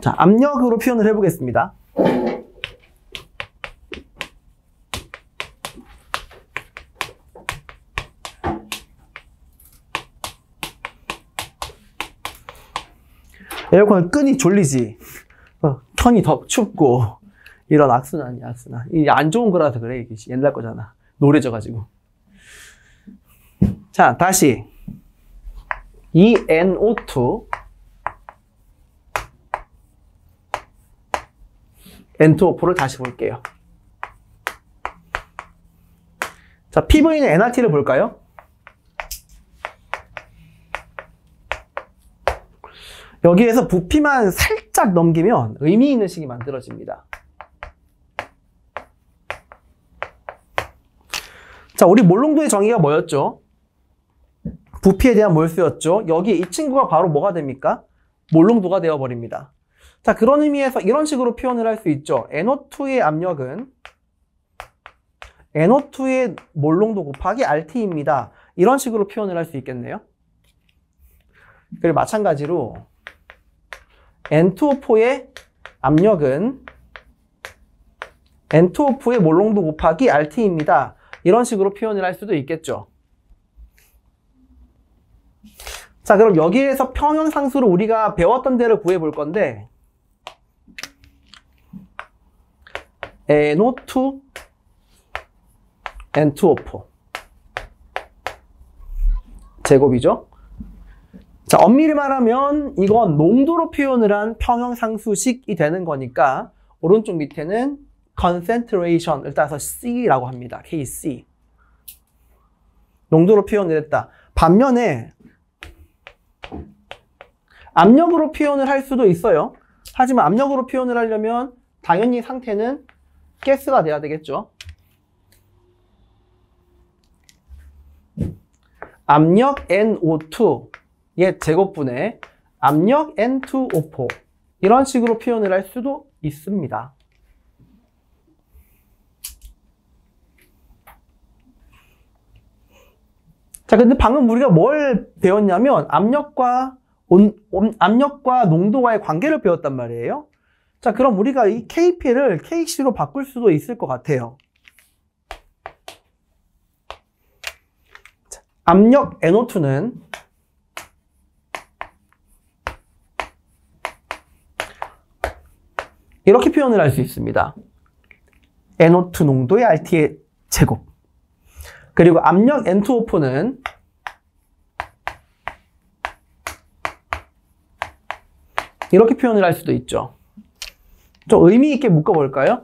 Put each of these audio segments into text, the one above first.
자, 압력으로 표현을 해보겠습니다. 에어컨을 끄니 졸리지. 켜니 더 춥고. 이런 악순환이야, 악순환. 이게 안 좋은 거라서 그래, 이게 옛날 거잖아. 노래져가지고. 자, 다시. 이 NO2, N2O4를 다시 볼게요. 자, PV는 nRT를 볼까요? 여기에서 부피만 살짝 넘기면 의미 있는 식이 만들어집니다. 자, 우리 몰롱도의 정의가 뭐였죠? 부피에 대한 몰수였죠. 여기 이 친구가 바로 뭐가 됩니까? 몰롱도가 되어버립니다. 자, 그런 의미에서 이런 식으로 표현을 할 수 있죠. NO2의 압력은 NO2의 몰롱도 곱하기 RT입니다. 이런 식으로 표현을 할 수 있겠네요. 그리고 마찬가지로 N2O4의 압력은 N2O4의 몰롱도 곱하기 RT입니다. 이런 식으로 표현을 할 수도 있겠죠. 자, 그럼 여기에서 평형상수로 우리가 배웠던 데를 구해 볼 건데 NO2, N2O4 제곱이죠. 자, 엄밀히 말하면 이건 농도로 표현을 한 평형상수식이 되는 거니까 오른쪽 밑에는 concentration을 따서 C라고 합니다. KC. 농도로 표현을 했다. 반면에 압력으로 표현을 할 수도 있어요. 하지만 압력으로 표현을 하려면 당연히 상태는 가스가 돼야 되겠죠. 압력 NO2의 제곱분의 압력 N2O4 이런 식으로 표현을 할 수도 있습니다. 자, 근데 방금 우리가 뭘 배웠냐면 압력과 농도와의 관계를 배웠단 말이에요. 자, 그럼 우리가 이 KP를 KC로 바꿀 수도 있을 것 같아요. 자, 압력 NO2는 이렇게 표현을 할 수 있습니다. NO2 농도의 RT의 제곱. 그리고 압력 N2O4는 이렇게 표현을 할 수도 있죠. 좀 의미 있게 묶어볼까요?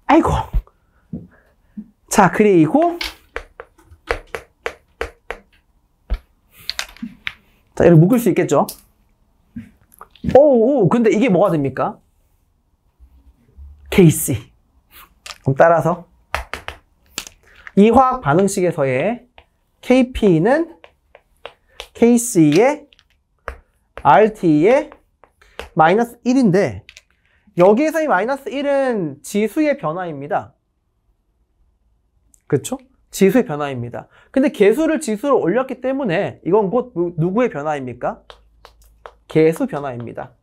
아이고. 자, 그리고 자, 이렇게 묶을 수 있겠죠? 오, 근데 이게 뭐가 됩니까? KC. 그럼 따라서 이 화학 반응식에서의 KP는 KC의 RT의 마이너스 1인데 여기에서의 마이너스 1은 지수의 변화입니다. 그렇죠? 지수의 변화입니다. 근데 개수를 지수로 올렸기 때문에 이건 곧 누구의 변화입니까? 개수 변화입니다.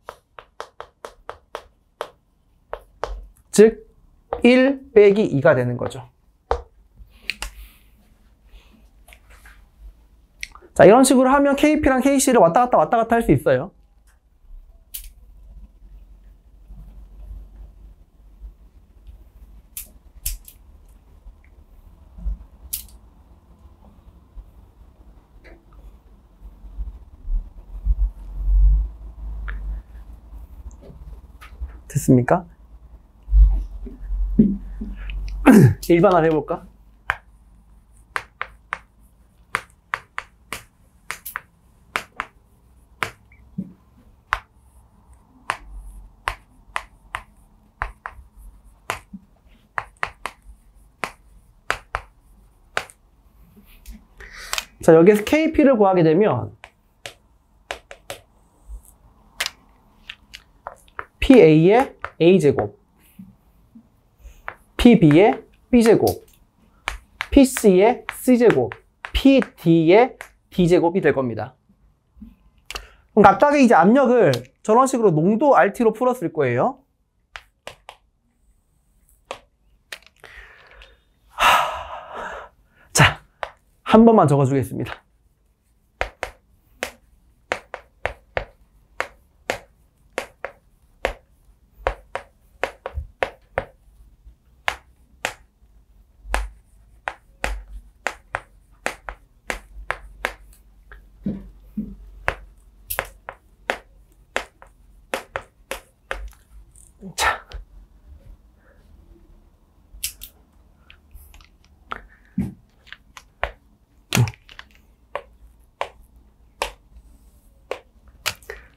즉 1 빼기 2가 되는 거죠. 자, 이런 식으로 하면 KP랑 KC를 왔다 갔다 할 수 있어요. 됐습니까? 일반화를 해볼까? 자, 여기에서 KP를 구하게 되면 PA의 A제곱, PB의 B제곱, PC의 C제곱, PD의 D제곱이 될 겁니다. 그럼 각각의 이제 압력을 저런 식으로 농도 RT로 풀었을 거예요. 자, 한 번만 적어주겠습니다.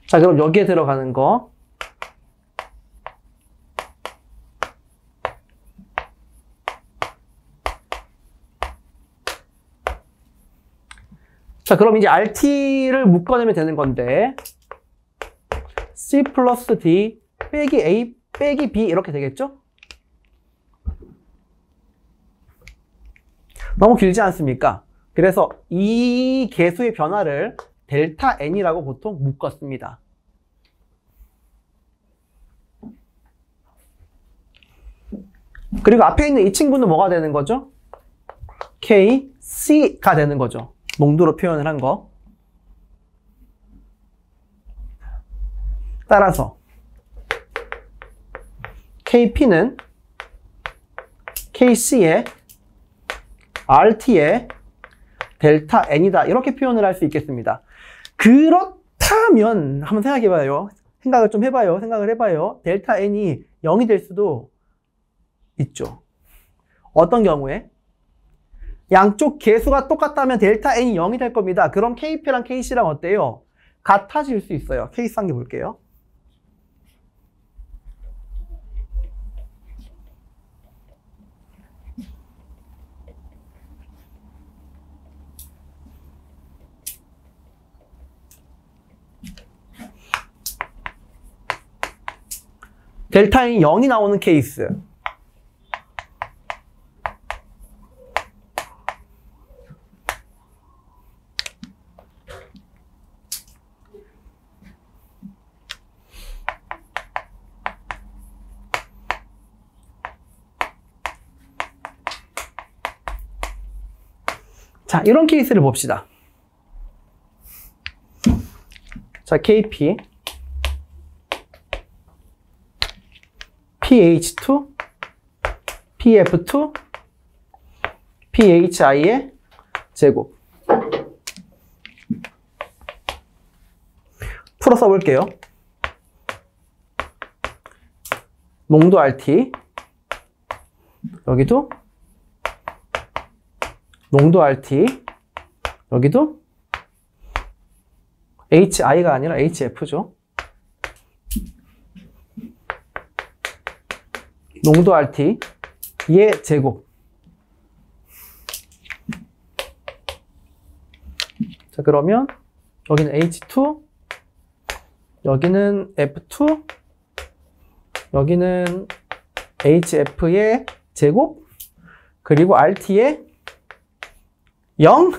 자, 그럼 여기에 들어가는 거. 자, 그럼 이제 RT를 묶어내면 되는 건데, C 플러스 D 빼기 A 빼기 B 이렇게 되겠죠? 너무 길지 않습니까? 그래서 이 계수의 변화를 델타 N이라고 보통 묶었습니다. 그리고 앞에 있는 이 친구는 뭐가 되는 거죠? KC가 되는 거죠. 농도로 표현을 한 거. 따라서 KP는 KC의 RT의 델타 N이다. 이렇게 표현을 할 수 있겠습니다. 그렇다면 한번 생각해봐요. 생각을 해봐요. 델타 N이 0이 될 수도 있죠. 어떤 경우에? 양쪽 계수가 똑같다면 델타 N이 0이 될 겁니다. 그럼 KP랑 KC랑 어때요? 같아질 수 있어요. 케이스 한 개 볼게요. 델타 N이 0이 나오는 케이스. 자, 이런 케이스를 봅시다. 자, KP, pH2, pF2, pHI의 제곱. 풀어 써볼게요. 농도 RT, 여기도 농도 RT, 여기도 HI가 아니라 HF죠. 농도 RT, 얘 제곱. 자, 그러면 여기는 H2, 여기는 F2, 여기는 HF의 제곱, 그리고 RT의 0?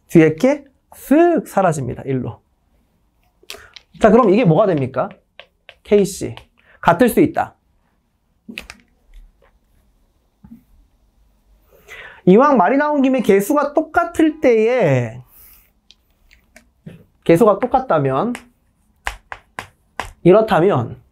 뒤에 게 쓱 사라집니다. 1로. 자, 그럼 이게 뭐가 됩니까? KC. 같을 수 있다. 이왕 말이 나온 김에 계수가 똑같을 때에 계수가 똑같다면 이렇다면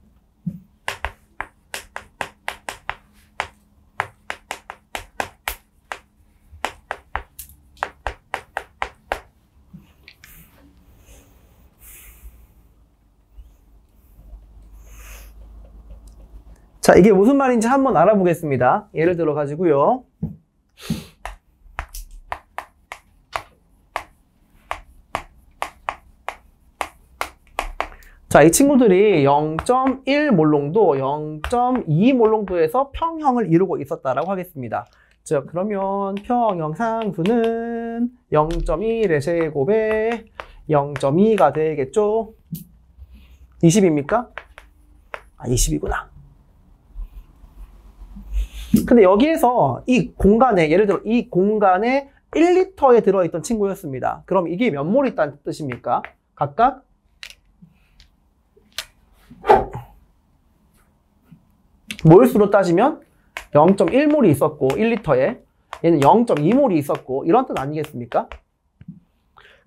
자, 이게 무슨 말인지 한번 알아보겠습니다. 예를 들어 가지고요. 자, 이 친구들이 0.1 몰롱도, 0.2 몰롱도에서 평형을 이루고 있었다라고 하겠습니다. 자, 그러면 평형상수는 0.1의 제곱에 0.2가 되겠죠? 20입니까? 아, 20이구나. 근데 여기에서 이 공간에, 예를 들어 이 공간에 1리터에 들어있던 친구였습니다. 그럼 이게 몇 몰 있다는 뜻입니까? 각각 몰수로 따지면 0.1몰이 있었고 1리터에 얘는 0.2몰이 있었고 이런 뜻 아니겠습니까?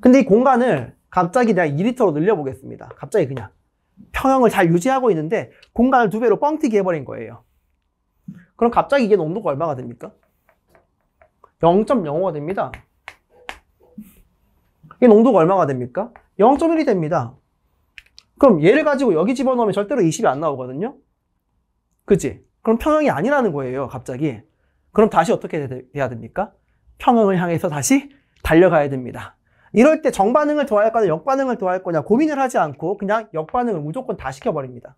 근데 이 공간을 갑자기 내가 2리터로 늘려보겠습니다. 갑자기 그냥 평형을 잘 유지하고 있는데 공간을 2배로 뻥튀기 해버린 거예요. 그럼 갑자기 이게 농도가 얼마가 됩니까? 0.05가 됩니다. 이 농도가 얼마가 됩니까? 0.1이 됩니다. 그럼 얘를 가지고 여기 집어넣으면 절대로 20이 안 나오거든요. 그치? 그럼 평형이 아니라는 거예요, 갑자기. 그럼 다시 어떻게 돼야 됩니까? 평형을 향해서 다시 달려가야 됩니다. 이럴 때 정반응을 더할 거냐, 역반응을 더할 거냐 고민을 하지 않고 그냥 역반응을 무조건 다 시켜버립니다.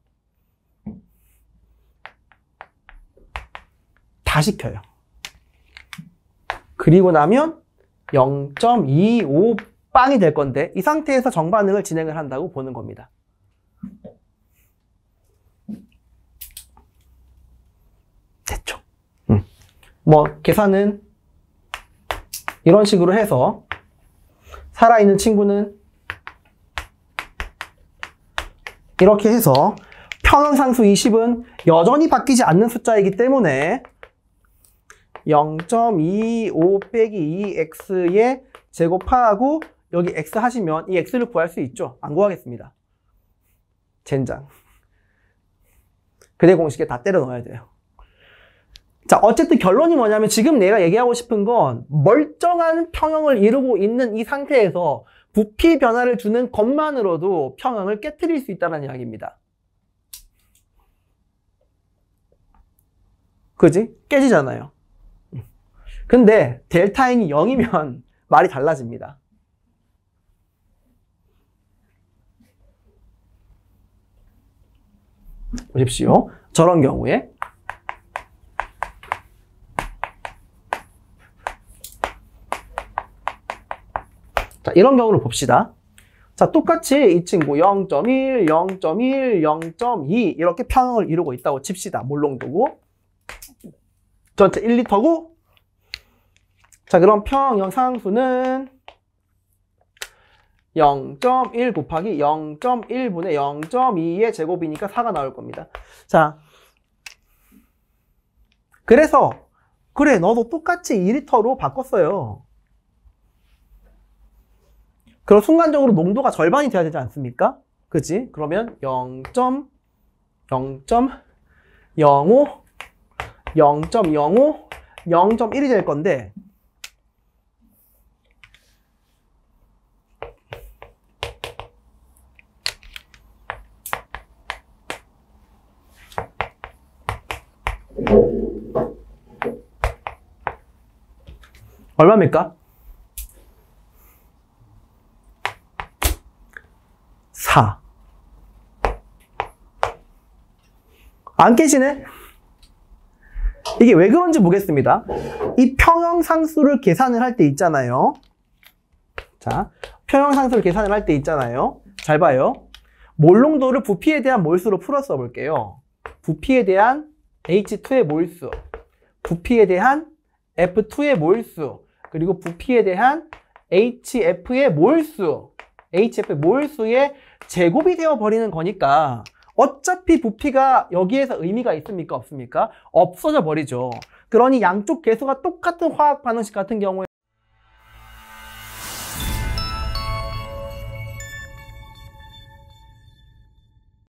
다 시켜요. 그리고 나면 0.25 빵이 될 건데 이 상태에서 정반응을 진행을 한다고 보는 겁니다. 됐죠? 뭐 계산은 이런 식으로 해서 살아있는 친구는 이렇게 해서 평형상수 20은 여전히 바뀌지 않는 숫자이기 때문에 0.25 빼기 2x에 제곱하고 여기 x 하시면 이 x를 구할 수 있죠. 안 구하겠습니다. 젠장. 그대 공식에 다 때려 넣어야 돼요. 자, 어쨌든 결론이 뭐냐면 지금 내가 얘기하고 싶은 건 멀쩡한 평형을 이루고 있는 이 상태에서 부피 변화를 주는 것만으로도 평형을 깨트릴 수 있다는 이야기입니다. 그지? 깨지잖아요. 근데 델타 n이 0이면 말이 달라집니다. 보십시오. 저런 경우에 자, 이런 경우를 봅시다. 자, 똑같이 이 친구 0.1, 0.1, 0.2 이렇게 평형을 이루고 있다고 칩시다. 몰농도고 전체 1리터고 자, 그럼 평형 상수는 0.1 곱하기 0.1분의 0.2의 제곱이니까 4가 나올 겁니다. 자, 그래서 그래 너도 똑같이 2리터로 바꿨어요. 그럼 순간적으로 농도가 절반이 돼야 되지 않습니까? 그치? 그러면 0.05, 0.05, 0.1이 될 건데 얼마입니까? 4. 안 깨지네? 이게 왜 그런지 보겠습니다. 이 평형상수를 계산을 할 때 있잖아요. 자, 평형상수를 계산을 할 때 있잖아요. 잘 봐요. 몰농도를 부피에 대한 몰수로 풀어 써볼게요. 부피에 대한 H2의 몰수, 부피에 대한 F2의 몰수, 그리고 부피에 대한 HF의 몰수, HF의 몰수의 제곱이 되어버리는 거니까 어차피 부피가 여기에서 의미가 있습니까? 없습니까? 없어져 버리죠. 그러니 양쪽 계수가 똑같은 화학 반응식 같은 경우에